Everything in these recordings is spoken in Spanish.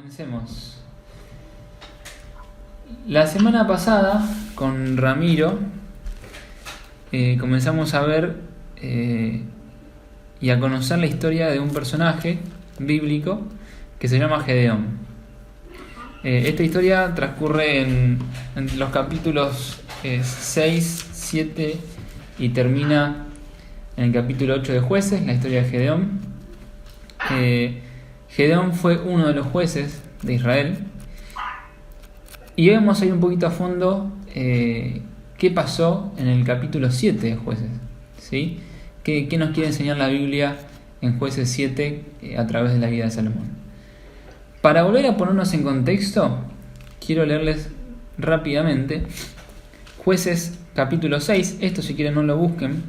Comencemos. La semana pasada, con Ramiro, comenzamos a ver y a conocer la historia de un personaje bíblico que se llama Gedeón. Esta historia transcurre en los capítulos 6, 7 y termina en el capítulo 8 de Jueces, la historia de Gedeón. Gedeón fue uno de los jueces de Israel. Y hoy vamos a ir un poquito a fondo qué pasó en el capítulo 7 de Jueces, ¿sí? ¿Qué nos quiere enseñar la Biblia en Jueces 7 a través de la vida de Salomón? Para volver a ponernos en contexto, quiero leerles rápidamente Jueces capítulo 6. Esto, si quieren, no lo busquen.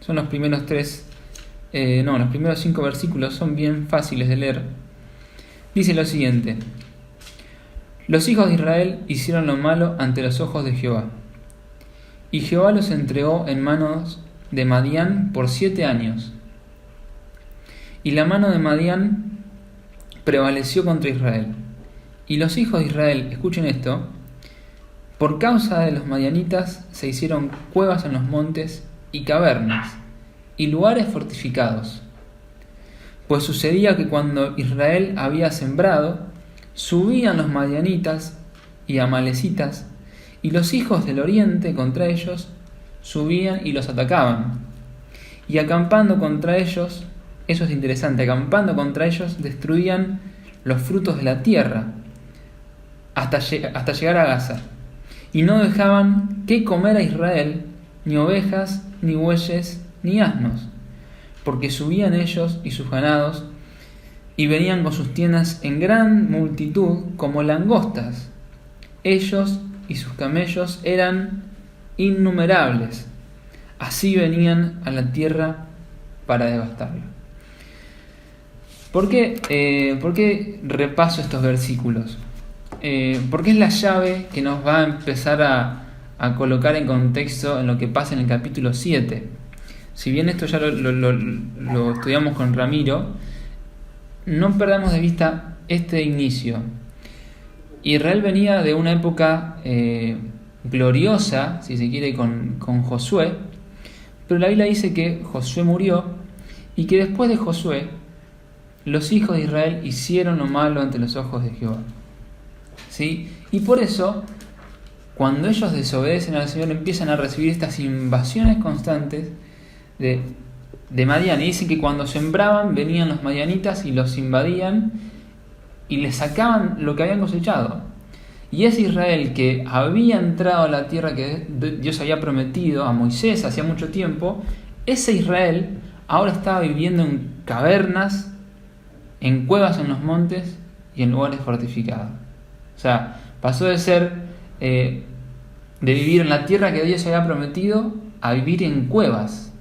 Son los primeros los primeros 5 versículos son bien fáciles de leer. Dice lo siguiente: los hijos de Israel hicieron lo malo ante los ojos de Jehová, y Jehová los entregó en manos de Madián por 7 años. Y la mano de Madián prevaleció contra Israel. Y los hijos de Israel, escuchen esto, por causa de los madianitas se hicieron cuevas en los montes y cavernas y lugares fortificados. Pues sucedía que cuando Israel había sembrado, subían los madianitas y amalecitas, y los hijos del oriente contra ellos subían y los atacaban. Y acampando contra ellos, eso es interesante, acampando contra ellos destruían los frutos de la tierra hasta llegar a Gaza. Y no dejaban que comer a Israel ni ovejas, ni bueyes, ni asnos, porque subían ellos y sus ganados, y venían con sus tiendas en gran multitud como langostas. Ellos y sus camellos eran innumerables. Así venían a la tierra para devastarla. ¿Por qué repaso estos versículos? Porque es la llave que nos va a empezar a colocar en contexto en lo que pasa en el capítulo 7. Si bien esto ya lo estudiamos con Ramiro, no perdamos de vista este inicio. Israel venía de una época gloriosa, si se quiere, con Josué, pero la Biblia dice que Josué murió y que después de Josué los hijos de Israel hicieron lo malo ante los ojos de Jehová, ¿sí? Y por eso, cuando ellos desobedecen al Señor, empiezan a recibir estas invasiones constantes de Madián. Y dicen que cuando sembraban venían los madianitas y los invadían y les sacaban lo que habían cosechado. Y ese Israel que había entrado a la tierra que Dios había prometido a Moisés hacía mucho tiempo, ese Israel ahora estaba viviendo en cavernas, en cuevas en los montes y en lugares fortificados. O sea, pasó de ser de vivir en la tierra que Dios había prometido a vivir en cuevas.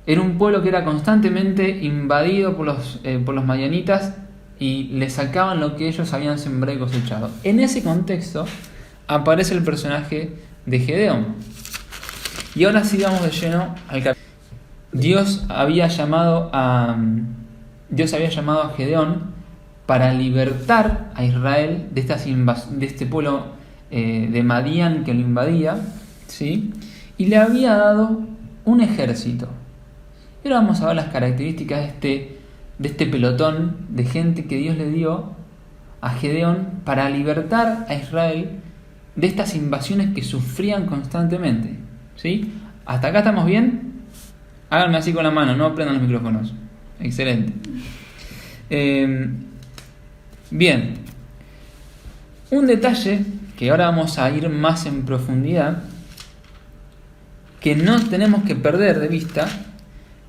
Era un pueblo que era constantemente invadido por los madianitas y le sacaban lo que ellos habían sembrado y cosechado. En ese contexto aparece el personaje de Gedeón. Y ahora sí vamos de lleno al capítulo. Dios había llamado a Gedeón para libertar a Israel de este pueblo de Madián que lo invadía, ¿sí? Y le había dado un ejército. Y ahora vamos a ver las características de este pelotón de gente que Dios le dio a Gedeón para libertar a Israel de estas invasiones que sufrían constantemente, ¿sí? ¿Hasta acá estamos bien? Háganme así con la mano, no prendan los micrófonos. Excelente. Bien. Un detalle que ahora vamos a ir más en profundidad, que no tenemos que perder de vista,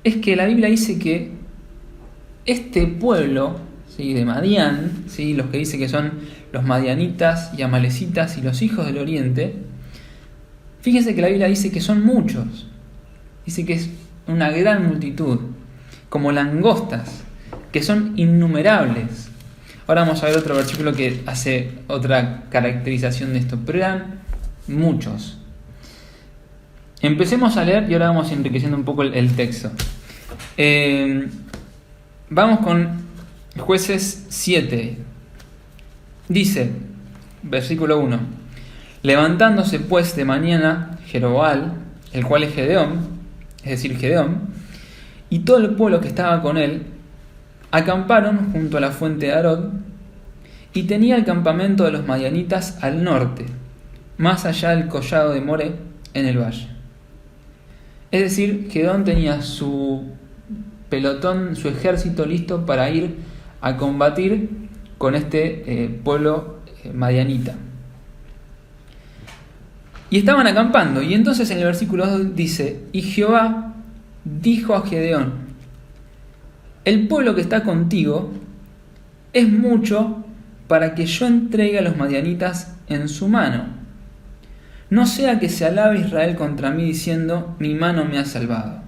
es que la Biblia dice que este pueblo, ¿sí?, de Madián, ¿sí?, los que dice que son los madianitas y amalecitas y los hijos del oriente, fíjense que la Biblia dice que son muchos. Dice que es una gran multitud, como langostas, que son innumerables. Ahora vamos a ver otro versículo que hace otra caracterización de esto, pero eran muchos. Empecemos a leer y ahora vamos enriqueciendo un poco el texto. Vamos con Jueces 7. Dice, versículo 1: levantándose pues de mañana Jeroboam, el cual es Gedeón, es decir, Gedeón, y todo el pueblo que estaba con él, acamparon junto a la fuente de Arod, y tenía el campamento de los madianitas al norte, más allá del collado de Moré, en el valle. Es decir, Gedeón tenía su pelotón, su ejército listo para ir a combatir con este pueblo madianita. Y estaban acampando, y entonces en el versículo 2 dice: y Jehová dijo a Gedeón: el pueblo que está contigo es mucho para que yo entregue a los madianitas en su mano. No sea que se alabe Israel contra mí diciendo: mi mano me ha salvado.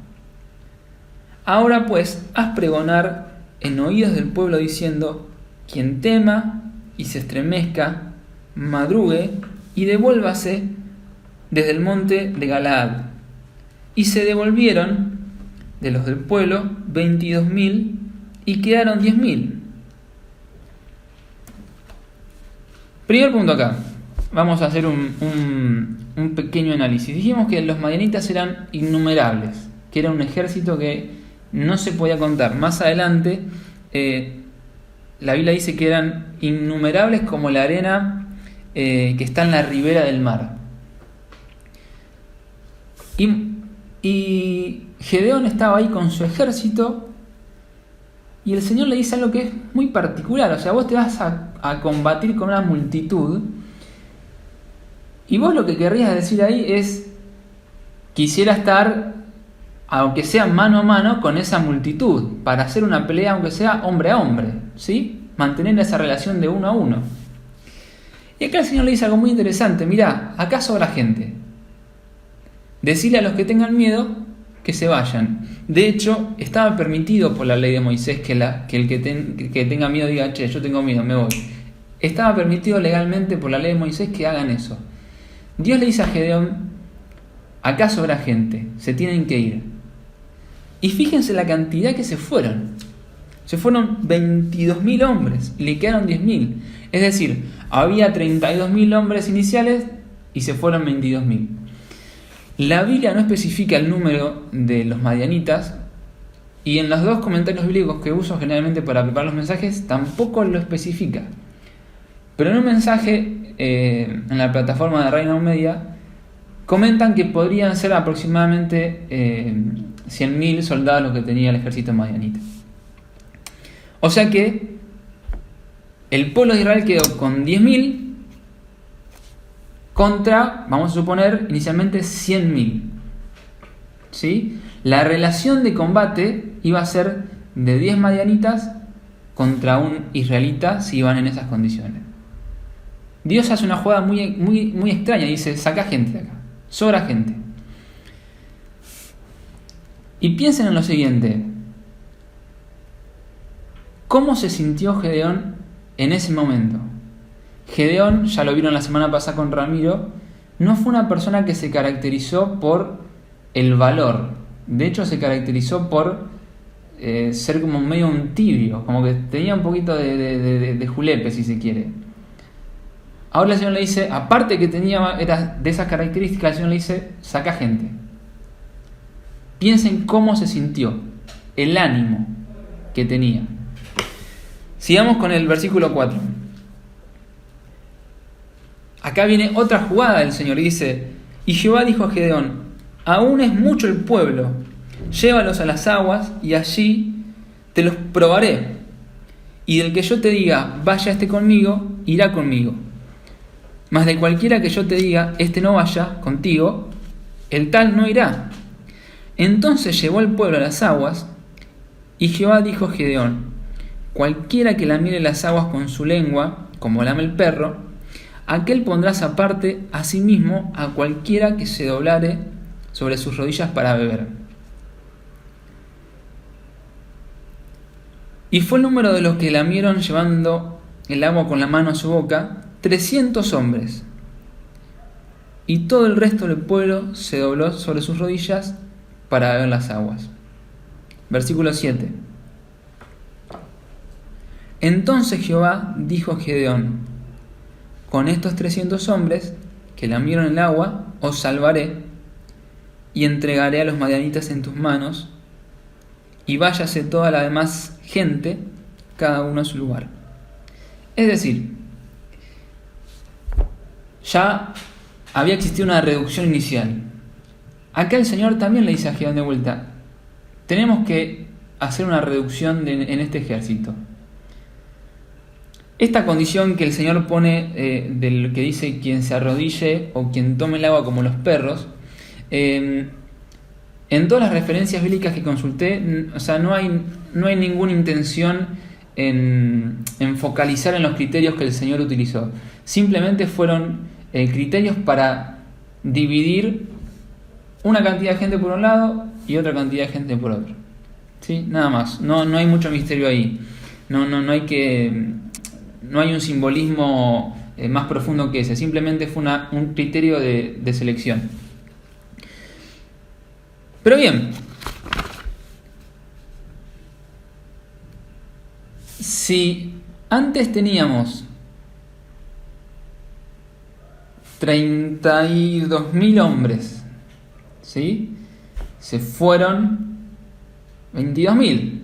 Ahora pues, haz pregonar en oídos del pueblo diciendo: quien tema y se estremezca, madrugue y devuélvase desde el monte de Galaad. Y se devolvieron de los del pueblo 22.000 y quedaron 10.000. Primer punto acá. Vamos a hacer un pequeño análisis. Dijimos que los madianitas eran innumerables, que era un ejército que no se podía contar. Más adelante, la Biblia dice que eran innumerables como la arena que está en la ribera del mar. Y Gedeón estaba ahí con su ejército, y el Señor le dice algo que es muy particular. O sea, vos te vas a combatir con una multitud, y vos lo que querrías decir ahí es: quisiera estar, aunque sea mano a mano, con esa multitud, para hacer una pelea, aunque sea hombre a hombre, ¿sí? Mantener esa relación de uno a uno. Y acá el Señor le dice algo muy interesante: mirá, acá sobra gente. Decile a los que tengan miedo que se vayan. De hecho, estaba permitido por la ley de Moisés que el que tenga miedo diga: che, yo tengo miedo, me voy. Estaba permitido legalmente por la ley de Moisés que hagan eso. Dios le dice a Gedeón: acá sobra gente, se tienen que ir. Y fíjense la cantidad que se fueron. Se fueron 22.000 hombres y le quedaron 10.000. Es decir, había 32.000 hombres iniciales y se fueron 22.000. La Biblia no especifica el número de los madianitas, y en los dos comentarios bíblicos que uso generalmente para preparar los mensajes tampoco lo especifica. Pero en un mensaje en la plataforma de Reina Media comentan que podrían ser aproximadamente 100.000 soldados los que tenía el ejército madianita. O sea que el pueblo de Israel quedó con 10.000 contra, vamos a suponer, inicialmente 100.000. ¿Sí? La relación de combate iba a ser de 10 madianitas contra un israelita si iban en esas condiciones. Dios hace una jugada muy extraña. Dice: saca gente de acá, sobra gente. Y piensen en lo siguiente: ¿cómo se sintió Gedeón en ese momento? Gedeón, ya lo vieron la semana pasada con Ramiro, no fue una persona que se caracterizó por el valor. De hecho, se caracterizó por ser como medio un tibio, como que tenía un poquito de julepe, si se quiere. Ahora el Señor le dice, aparte que era de esas características, el Señor le dice: saca gente. Piensen cómo se sintió, el ánimo que tenía. Sigamos con el versículo 4. Acá viene otra jugada del Señor y dice: y Jehová dijo a Gedeón: aún es mucho el pueblo, llévalos a las aguas y allí te los probaré. Y del que yo te diga: vaya este conmigo, irá conmigo. Mas de cualquiera que yo te diga: este no vaya contigo, el tal no irá. Entonces llevó el pueblo a las aguas, y Jehová dijo a Gedeón: cualquiera que lamiere las aguas con su lengua, como lame el perro, aquel pondrás aparte a sí mismo a cualquiera que se doblare sobre sus rodillas para beber. Y fue el número de los que lamieron llevando el agua con la mano a su boca, 300 hombres. Y todo el resto del pueblo se dobló sobre sus rodillas para beber las aguas. Versículo 7. Entonces Jehová dijo a Gedeón: con estos 300 hombres que lamieron el agua, os salvaré, y entregaré a los madianitas en tus manos, y váyase toda la demás gente, cada uno a su lugar. Es decir, ya había existido una reducción inicial. Acá el Señor también le dice a Gedeón de vuelta: tenemos que hacer una reducción en este ejército. Esta condición que el Señor pone del que dice quien se arrodille o quien tome el agua como los perros, en todas las referencias bíblicas que consulté, o sea, no hay ninguna intención en focalizar en los criterios que el Señor utilizó. Simplemente fueron criterios para dividir una cantidad de gente por un lado y otra cantidad de gente por otro. ¿Sí? Nada más. No hay mucho misterio ahí. No hay un simbolismo más profundo que ese. Simplemente fue un criterio de selección. Pero bien, si antes teníamos 32.000 hombres, ¿sí? Se fueron 22.000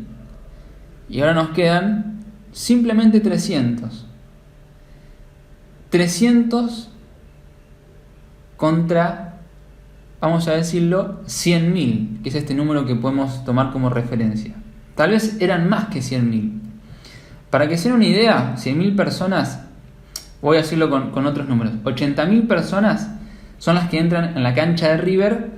y ahora nos quedan simplemente 300 contra, vamos a decirlo, 100.000, que es este número que podemos tomar como referencia. Tal vez eran más que 100.000. Para que se den una idea, 100.000 personas, voy a decirlo con otros números, 80.000 personas son las que entran en la cancha de River,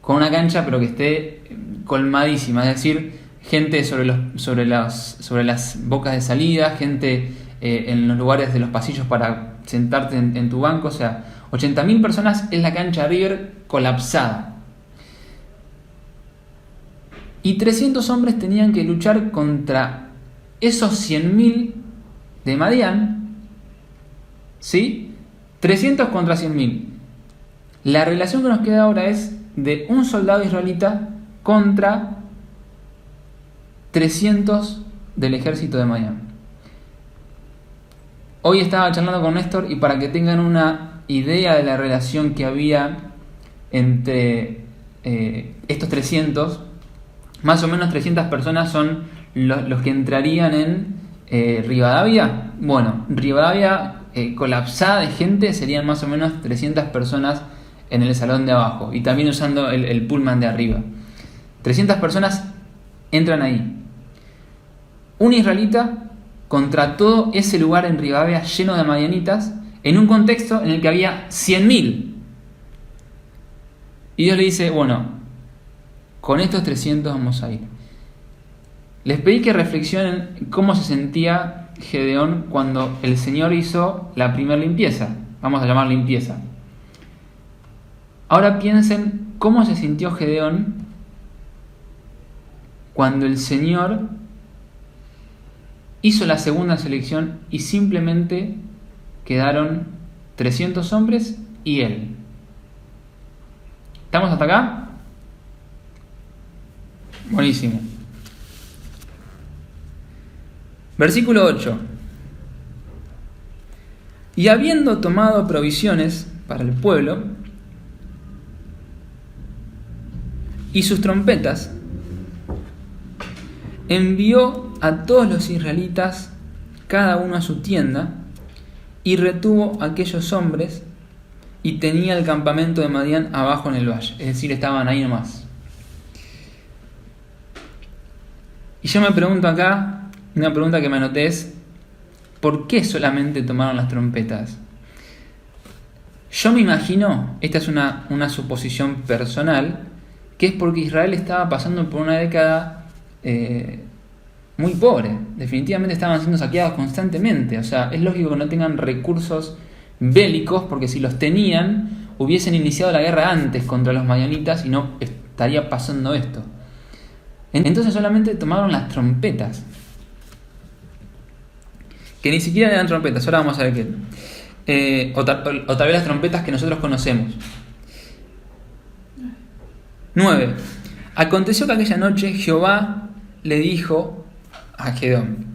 con una cancha pero que esté colmadísima, es decir, gente sobre las bocas de salida, gente en los lugares de los pasillos para sentarte en tu banco. O sea, 80.000 personas es la cancha de River colapsada. Y 300 hombres tenían que luchar contra esos 100.000 de Madián, ¿sí? 300 contra 100.000. La relación que nos queda ahora es de un soldado israelita contra 300 del ejército de Madián. Hoy estaba charlando con Néstor y para que tengan una idea de la relación que había entre estos 300, más o menos 300 personas son los que entrarían en Rivadavia. Bueno, Rivadavia colapsada de gente serían más o menos 300 personas en el salón de abajo y también usando el pullman de arriba. 300 personas entran ahí. Un israelita contra todo ese lugar en Rivadavia lleno de madianitas, en un contexto en el que había 100.000. Y Dios le dice: bueno, con estos 300 vamos a ir. Les pedí que reflexionen cómo se sentía Gedeón cuando el Señor hizo la primera limpieza. Vamos a llamar limpieza. Ahora piensen cómo se sintió Gedeón cuando el Señor hizo la segunda selección y simplemente quedaron 300 hombres y él. ¿Estamos hasta acá? Buenísimo. Versículo 8. Y habiendo tomado provisiones para el pueblo y sus trompetas, envió a todos los israelitas, cada uno a su tienda, y retuvo a aquellos hombres, y tenía el campamento de Madián abajo en el valle, es decir, estaban ahí nomás. Y yo me pregunto acá, una pregunta que me anoté es: ¿por qué solamente tomaron las trompetas? Yo me imagino, esta es una suposición personal, que es porque Israel estaba pasando por una década muy pobre. Definitivamente estaban siendo saqueados constantemente. O sea, es lógico que no tengan recursos bélicos, porque si los tenían hubiesen iniciado la guerra antes contra los madianitas y no estaría pasando esto. Entonces solamente tomaron las trompetas, que ni siquiera eran trompetas. Ahora vamos a ver qué. O tal vez las trompetas que nosotros conocemos. 9. Aconteció que aquella noche Jehová le dijo a Gedeón: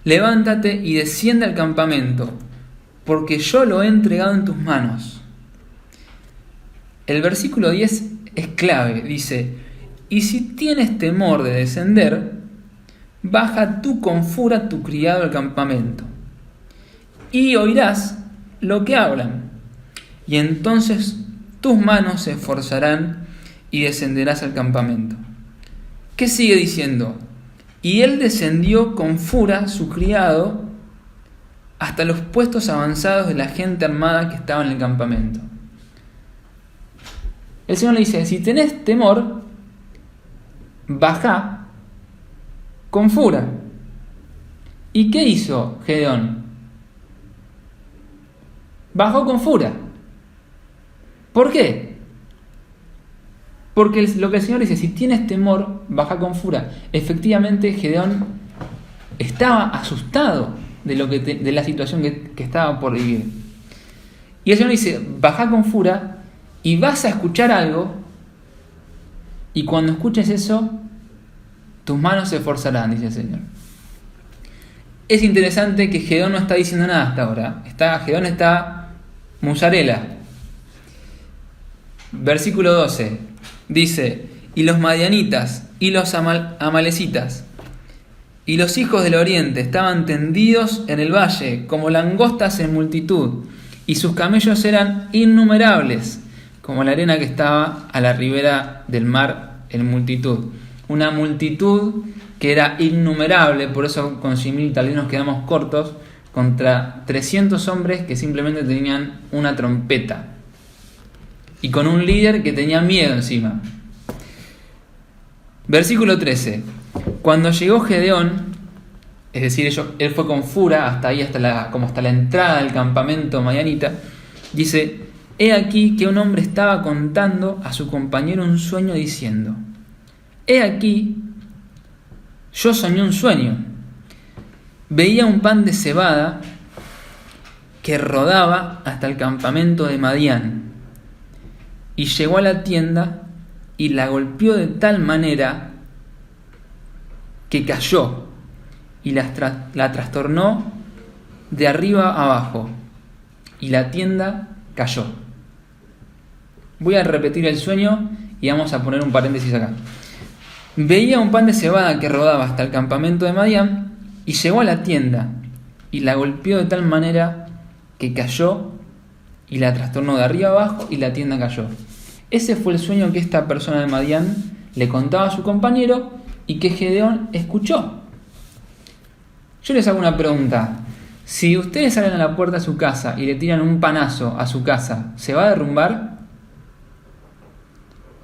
levántate y desciende al campamento, porque yo lo he entregado en tus manos. El versículo 10 es clave, dice: y si tienes temor de descender, baja tú con fura tu criado al campamento, y oirás lo que hablan, y entonces tus manos se esforzarán y descenderás al campamento. ¿Qué sigue diciendo? Y él descendió con fura su criado hasta los puestos avanzados de la gente armada que estaba en el campamento. El Señor le dice: si tenés temor, bajá con fura. ¿Y qué hizo Gedeón? Bajó con fura. ¿Por qué? Porque lo que el Señor dice: si tienes temor, baja con fura. Efectivamente, Gedeón estaba asustado de la situación que estaba por vivir. Y el Señor dice: baja con fura y vas a escuchar algo, y cuando escuches eso, tus manos se esforzarán, dice el Señor. Es interesante que Gedeón no está diciendo nada hasta ahora. Gedeón está musarela. Versículo 12 dice: y los madianitas y los amalecitas y los hijos del oriente estaban tendidos en el valle como langostas en multitud, y sus camellos eran innumerables como la arena que estaba a la ribera del mar en multitud. Una multitud que era innumerable, por eso con 100.000 tal vez nos quedamos cortos, contra 300 hombres que simplemente tenían una trompeta y con un líder que tenía miedo encima. Versículo 13: cuando llegó Gedeón, es decir, él fue con fura hasta ahí, hasta la entrada del campamento madianita, dice: he aquí que un hombre estaba contando a su compañero un sueño diciendo: he aquí, yo soñé un sueño. Veía un pan de cebada que rodaba hasta el campamento de Madián, y llegó a la tienda y la golpeó de tal manera que cayó y la trastornó de arriba abajo, y la tienda cayó. Voy a repetir el sueño y vamos a poner un paréntesis acá. Veía un pan de cebada que rodaba hasta el campamento de Madián, y llegó a la tienda y la golpeó de tal manera que cayó y la trastornó de arriba abajo, y la tienda cayó. Ese fue el sueño que esta persona de Madián le contaba a su compañero y que Gedeón escuchó. Yo les hago una pregunta: si ustedes salen a la puerta de su casa y le tiran un panazo a su casa, ¿se va a derrumbar?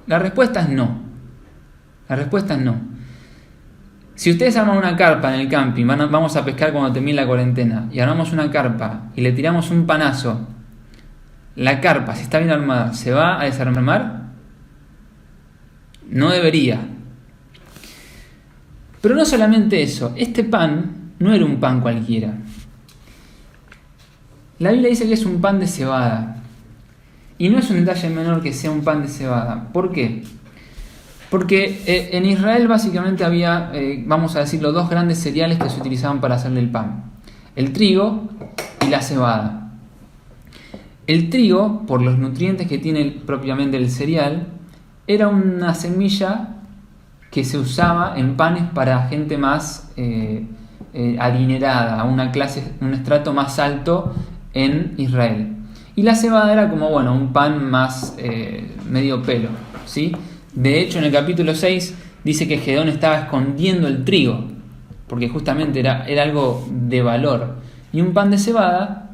La respuesta es no. La respuesta es no. Si ustedes arman una carpa en el camping, vamos a pescar cuando termine la cuarentena, y armamos una carpa y le tiramos un panazo, la carpa, si está bien armada, ¿se va a desarmar? No debería. Pero no solamente eso, este pan no era un pan cualquiera. La Biblia dice que es un pan de cebada. Y no es un detalle menor que sea un pan de cebada. ¿Por qué? Porque en Israel básicamente había, vamos a decirlo, dos grandes cereales que se utilizaban para hacerle el pan: el trigo y la cebada. El trigo, por los nutrientes que tiene propiamente el cereal, era una semilla que se usaba en panes para gente más adinerada, un estrato más alto en Israel. Y la cebada era como, un pan más medio pelo, ¿sí? De hecho, en el capítulo 6 dice que Gedeón estaba escondiendo el trigo, porque justamente era algo de valor. Y un pan de cebada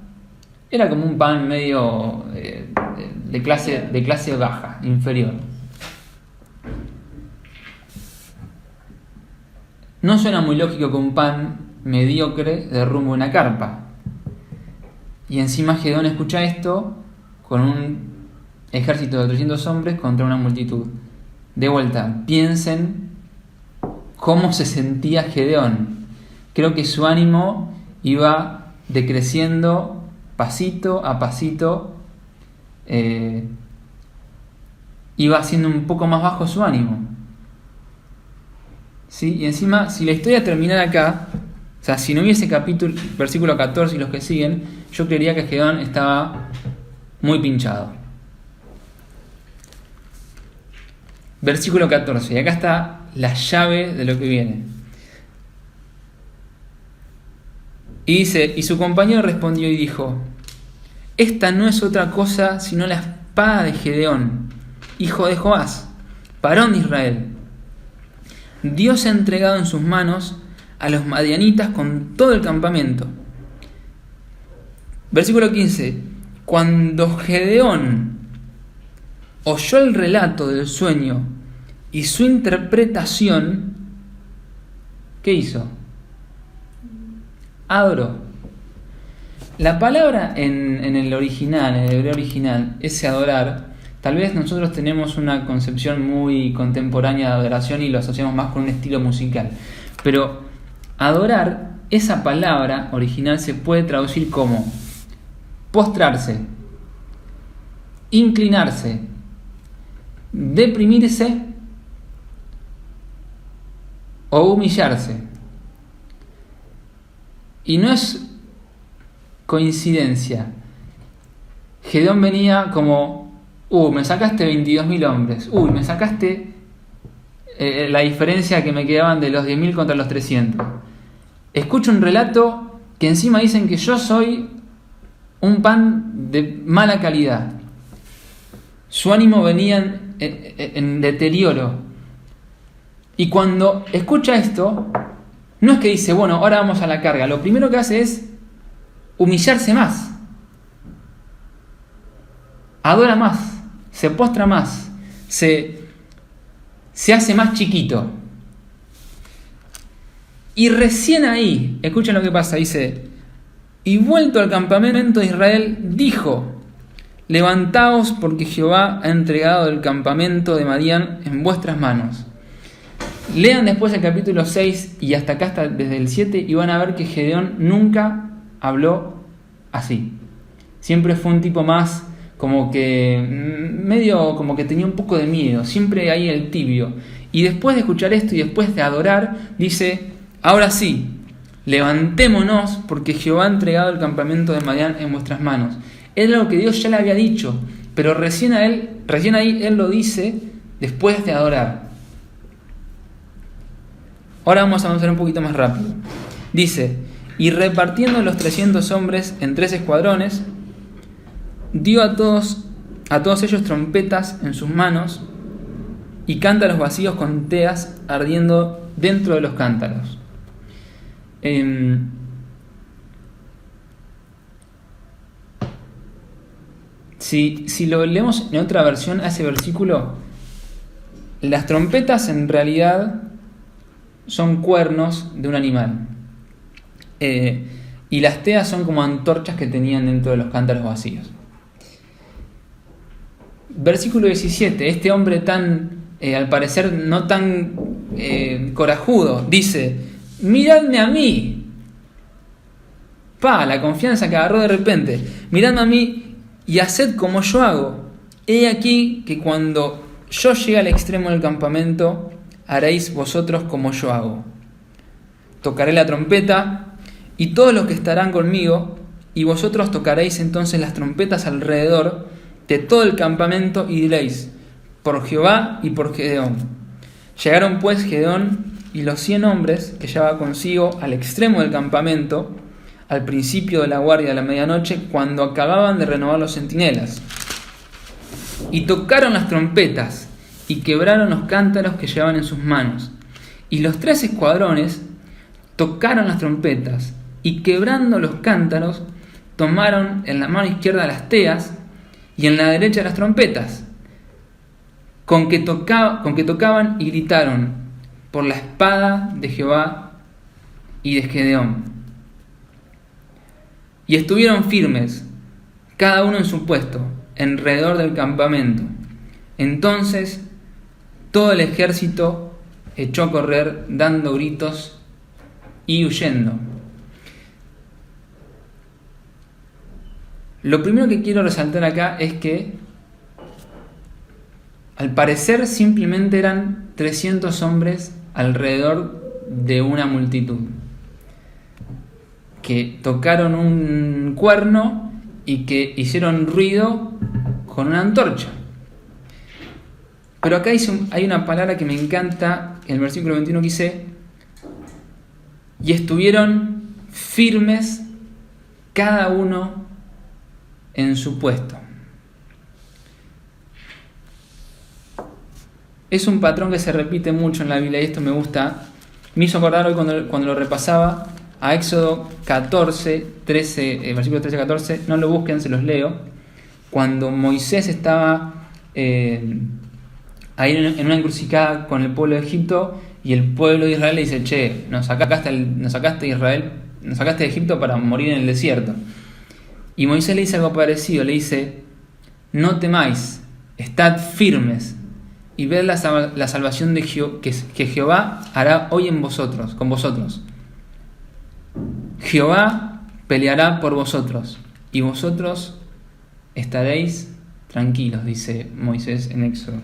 era como un pan medio de clase baja, inferior. No suena muy lógico que un pan mediocre derrumbe una carpa. Y encima Gedeón escucha esto con un ejército de 300 hombres contra una multitud. De vuelta, piensen cómo se sentía Gedeón. Creo que su ánimo iba decreciendo pasito a pasito, iba haciendo un poco más bajo su ánimo. ¿Sí? Y encima, si la historia terminara acá, sea, si no hubiese versículo 14 y los que siguen, yo creería que Gedeón estaba muy pinchado. Versículo 14, y acá está la llave de lo que viene. Y dice, y su compañero respondió y dijo: esta no es otra cosa sino la espada de Gedeón, hijo de Joás, varón de Israel. Dios ha entregado en sus manos a los madianitas con todo el campamento. Versículo 15. Cuando Gedeón oyó el relato del sueño y su interpretación, ¿qué hizo? Adoró. La palabra en el original, en el hebreo original, ese adorar, tal vez nosotros tenemos una concepción muy contemporánea de adoración y lo asociamos más con un estilo musical. Pero adorar, esa palabra original se puede traducir como postrarse, inclinarse, deprimirse o humillarse. Y no es coincidencia. Gedeón venía como: me sacaste 22.000 hombres. Me sacaste la diferencia que me quedaban de los 10.000 contra los 300. Escucho un relato que encima dicen que yo soy un pan de mala calidad. Su ánimo venía en deterioro. Y cuando escucha esto, no es que dice, bueno, ahora vamos a la carga. Lo primero que hace es humillarse más. Adora más. Se postra más. Se hace más chiquito. Y recién ahí, escuchen lo que pasa, dice: y vuelto al campamento de Israel, dijo: levantaos, porque Jehová ha entregado el campamento de Madián en vuestras manos. Lean después el capítulo 6 y hasta acá, hasta desde el 7, y van a ver que Gedeón nunca habló así. Siempre fue un tipo más como que medio como que tenía un poco de miedo, siempre ahí el tibio. Y después de escuchar esto y después de adorar, dice: ahora sí, levantémonos, porque Jehová ha entregado el campamento de Madián en vuestras manos. Era algo que Dios ya le había dicho, pero recién ahí él lo dice después de adorar. Ahora vamos a avanzar un poquito más rápido. Dice: y repartiendo los 300 hombres en 3 escuadrones, dio a todos ellos trompetas en sus manos y cántaros vacíos con teas ardiendo dentro de los cántaros. Si lo leemos en otra versión a ese versículo, las trompetas en realidad son cuernos de un animal. Y las teas son como antorchas que tenían dentro de los cántaros vacíos. Versículo 17. Este hombre tan, al parecer no tan corajudo, dice: miradme a mí. La confianza que agarró de repente. Miradme a mí y haced como yo hago. He aquí que cuando yo llegue al extremo del campamento, haréis vosotros como yo hago. Tocaré la trompeta y todos los que estarán conmigo, y vosotros tocaréis entonces las trompetas alrededor de todo el campamento y diréis: por Jehová y por Gedeón. Llegaron pues Gedeón y los 100 hombres que llevaba consigo al extremo del campamento, al principio de la guardia de la medianoche, cuando acababan de renovar los centinelas. Y tocaron las trompetas y quebraron los cántaros que llevaban en sus manos. Y los 3 escuadrones tocaron las trompetas y, quebrando los cántaros, tomaron en la mano izquierda las teas y en la derecha las trompetas, con que tocaban y gritaron: por la espada de Jehová y de Gedeón. Y estuvieron firmes, cada uno en su puesto, alrededor del campamento. Entonces todo el ejército echó a correr, dando gritos y huyendo. Lo primero que quiero resaltar acá es que, al parecer, simplemente eran 300 hombres alrededor de una multitud. que tocaron un cuerno y que hicieron ruido con una antorcha. Pero acá hay una palabra que me encanta, en el versículo 21 que dice: y estuvieron firmes cada uno en su puesto. Es un patrón que se repite mucho en la Biblia y esto me gusta. Me hizo acordar hoy cuando lo repasaba a Éxodo 14, 13, versículos 13 a 14. No lo busquen, se los leo. Cuando Moisés estaba ahí en una encrucijada con el pueblo de Egipto y el pueblo de Israel le dice: che, nos sacaste de Egipto para morir en el desierto. Y Moisés le dice algo parecido, le dice: no temáis, estad firmes y ved la salvación que Jehová hará hoy con vosotros. Jehová peleará por vosotros y vosotros estaréis tranquilos, dice Moisés en Éxodo.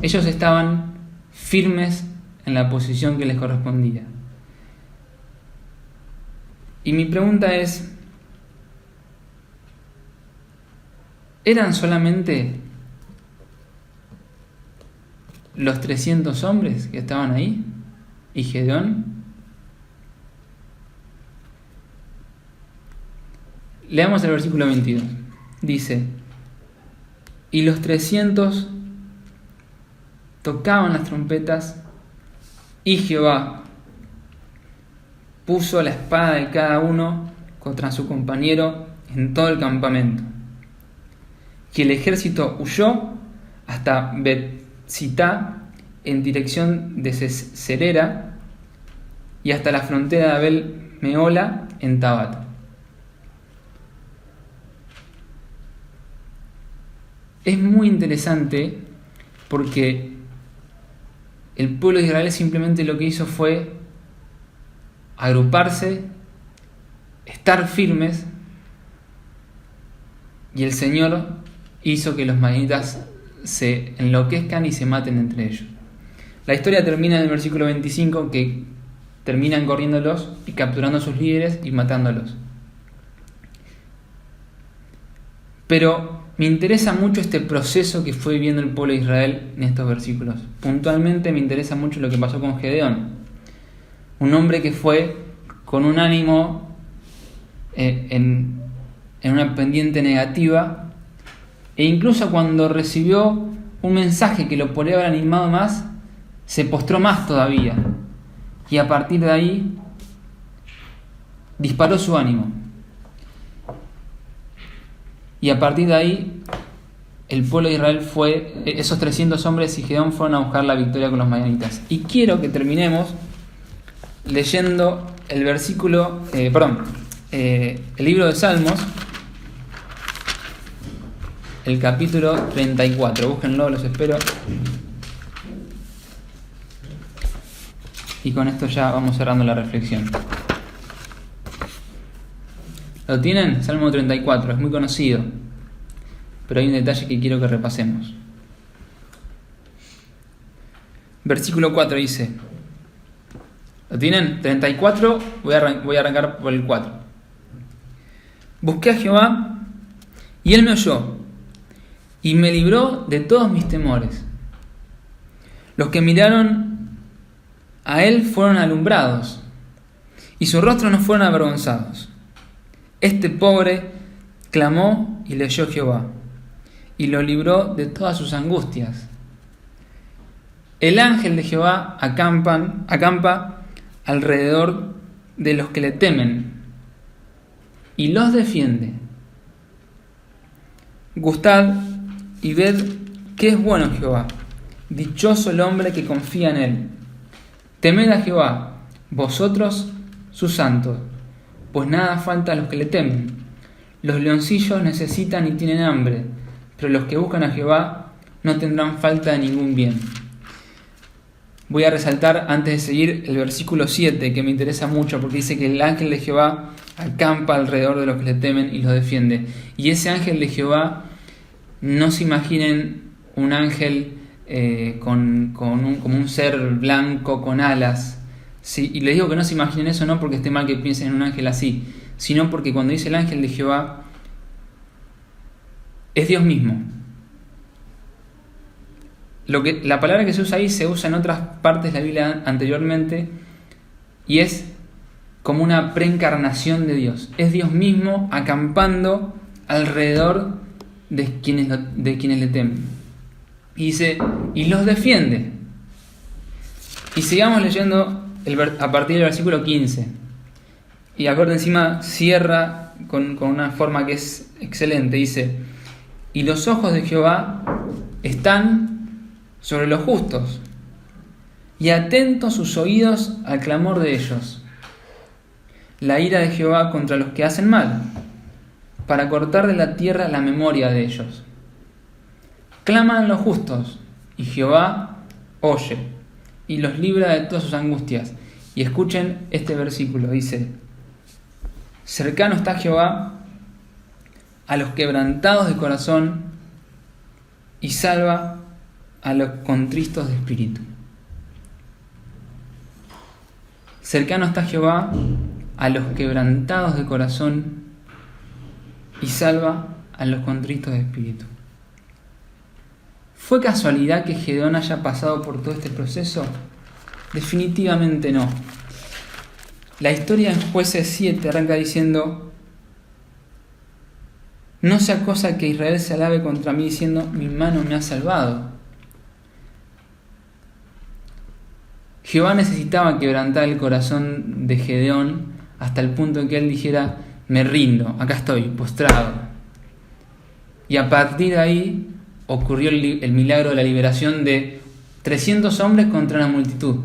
Ellos estaban firmes en la posición que les correspondía. Y mi pregunta es: ¿eran solamente los 300 hombres que estaban ahí? ¿Y Gedeón? Leamos el versículo 22. Dice: y los 300 tocaban las trompetas, y Jehová puso la espada de cada uno contra su compañero en todo el campamento. Y el ejército huyó hasta Bet-sitá en dirección de Serera y hasta la frontera de Abel-mehola en Tabat. Es muy interesante porque el pueblo de Israel simplemente lo que hizo fue agruparse, estar firmes, y el Señor hizo que los madianitas se enloquezcan y se maten entre ellos. La historia termina en el versículo 25, que terminan corriéndolos y capturando a sus líderes y matándolos. Pero me interesa mucho este proceso que fue viviendo el pueblo de Israel en estos versículos. Puntualmente me interesa mucho lo que pasó con Gedeón, un hombre que fue con un ánimo en una pendiente negativa, e incluso cuando recibió un mensaje que lo podría haber animado más, se postró más todavía, y a partir de ahí disparó su ánimo. Y a partir de ahí, el pueblo de Israel esos 300 hombres y Gedeón fueron a buscar la victoria con los madianitas. Y quiero que terminemos leyendo el libro de Salmos, el capítulo 34. Búsquenlo, los espero. Y con esto ya vamos cerrando la reflexión. ¿Lo tienen? Salmo 34, es muy conocido, pero hay un detalle que quiero que repasemos. Versículo 4 dice: ¿lo tienen? 34, voy a arrancar por el 4. Busqué a Jehová, y Él me oyó, y me libró de todos mis temores. Los que miraron a Él fueron alumbrados, y sus rostros no fueron avergonzados. Este pobre clamó y le oyó Jehová, y lo libró de todas sus angustias. El ángel de Jehová acampa alrededor de los que le temen, y los defiende. Gustad y ved que es bueno Jehová, dichoso el hombre que confía en él. Temed a Jehová, vosotros sus santos, pues nada falta a los que le temen. Los leoncillos necesitan y tienen hambre, pero los que buscan a Jehová no tendrán falta de ningún bien. Voy a resaltar antes de seguir el versículo 7, que me interesa mucho, porque dice que el ángel de Jehová acampa alrededor de los que le temen y los defiende. Y ese ángel de Jehová, no se imaginen un ángel como un ser blanco con alas, Sí, y les digo que no se imaginen eso no porque esté mal que piensen en un ángel así, sino porque cuando dice el ángel de Jehová, es Dios mismo. La palabra que se usa ahí se usa en otras partes de la Biblia anteriormente y es como una preencarnación de Dios. Es Dios mismo acampando alrededor de quienes le temen. Y dice, y los defiende. Y sigamos leyendo a partir del versículo 15. Y acorde encima cierra con una forma que es excelente. Dice, y los ojos de Jehová están sobre los justos, y atentos sus oídos al clamor de ellos. La ira de Jehová contra los que hacen mal, para cortar de la tierra la memoria de ellos. Claman los justos, y Jehová oye, y los libra de todas sus angustias. Y escuchen este versículo, dice, cercano está Jehová a los quebrantados de corazón, y salva a los contristos de espíritu. Cercano está Jehová a los quebrantados de corazón y salva a los contristos de espíritu. ¿Fue casualidad que Gedeón haya pasado por todo este proceso? Definitivamente no. La historia en Jueces 7 arranca diciendo, no sea cosa que Israel se alabe contra mí diciendo, mi mano me ha salvado. Jehová necesitaba quebrantar el corazón de Gedeón hasta el punto en que él dijera, me rindo, acá estoy, postrado. Y a partir de ahí ocurrió el milagro de la liberación de 300 hombres contra una multitud.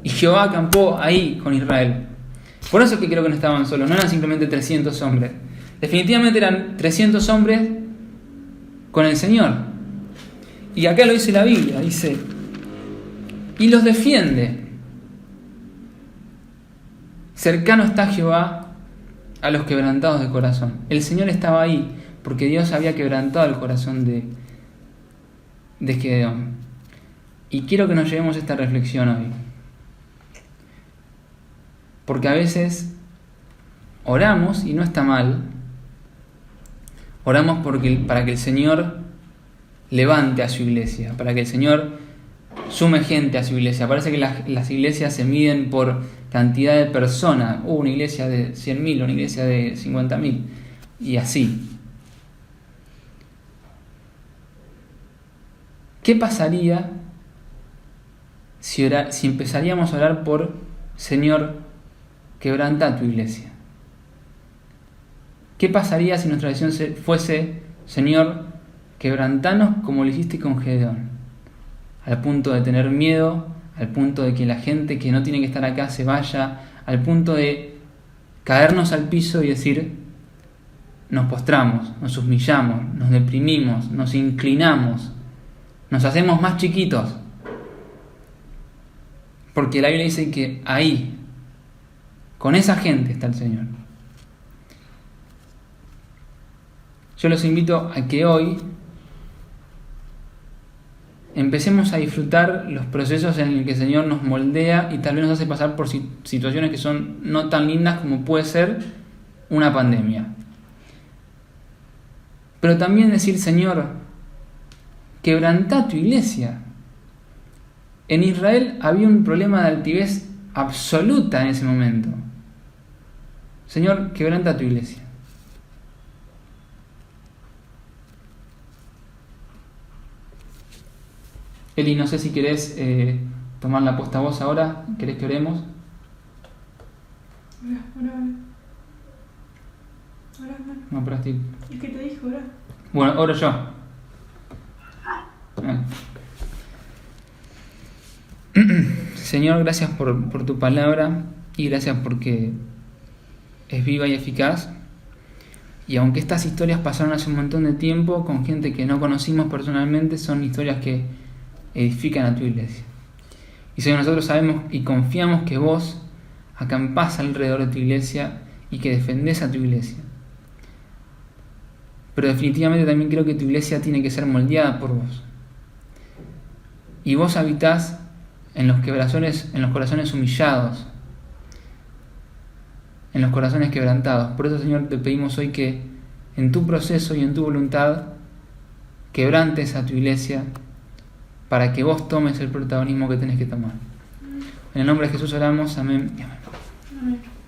Y Jehová acampó ahí con Israel. Por eso es que creo que no estaban solos, no eran simplemente 300 hombres. Definitivamente eran 300 hombres con el Señor. Y acá lo dice la Biblia, dice, y los defiende. Cercano está Jehová a los quebrantados de corazón. El Señor estaba ahí porque Dios había quebrantado el corazón de Gedeón. Y quiero que nos llevemos esta reflexión hoy. Porque a veces oramos, y no está mal, oramos para que el Señor levante a su iglesia, para que el Señor sume gente a su iglesia. Parece que las iglesias se miden por cantidad de personas. Una iglesia de 100.000, una iglesia de 50.000. Y así. ¿Qué pasaría si empezaríamos a orar por Señor, quebranta tu iglesia? ¿Qué pasaría si nuestra oración fuese Señor, quebrantanos como lo hiciste con Gedeón? Al punto de tener miedo, al punto de que la gente que no tiene que estar acá se vaya, al punto de caernos al piso y decir, nos postramos, nos humillamos, nos deprimimos, nos inclinamos, nos hacemos más chiquitos. Porque la Biblia dice que ahí, con esa gente está el Señor. Yo los invito a que hoy empecemos a disfrutar los procesos en los que el Señor nos moldea y tal vez nos hace pasar por situaciones que son no tan lindas como puede ser una pandemia. Pero también decir, Señor, quebrantá tu iglesia. En Israel había un problema de altivez absoluta en ese momento. Señor, quebranta tu iglesia. Eli, no sé si querés tomar la posta vos ahora. ¿Querés que oremos? Ora, hermano. No, pero estoy... ¿Y qué te dijo, ora? Bueno, oro yo. Señor, gracias por tu palabra y gracias porque es viva y eficaz. Y aunque estas historias pasaron hace un montón de tiempo con gente que no conocimos personalmente, son historias que edifican a tu iglesia. Y Señor, nosotros sabemos y confiamos que vos acampás alrededor de tu iglesia y que defendés a tu iglesia. Pero definitivamente también creo que tu iglesia tiene que ser moldeada por vos. Y vos habitás en los corazones humillados, en los corazones quebrantados. Por eso, Señor, te pedimos hoy que en tu proceso y en tu voluntad quebrantes a tu iglesia para que vos tomes el protagonismo que tenés que tomar. En el nombre de Jesús oramos, amén y amén. Amén.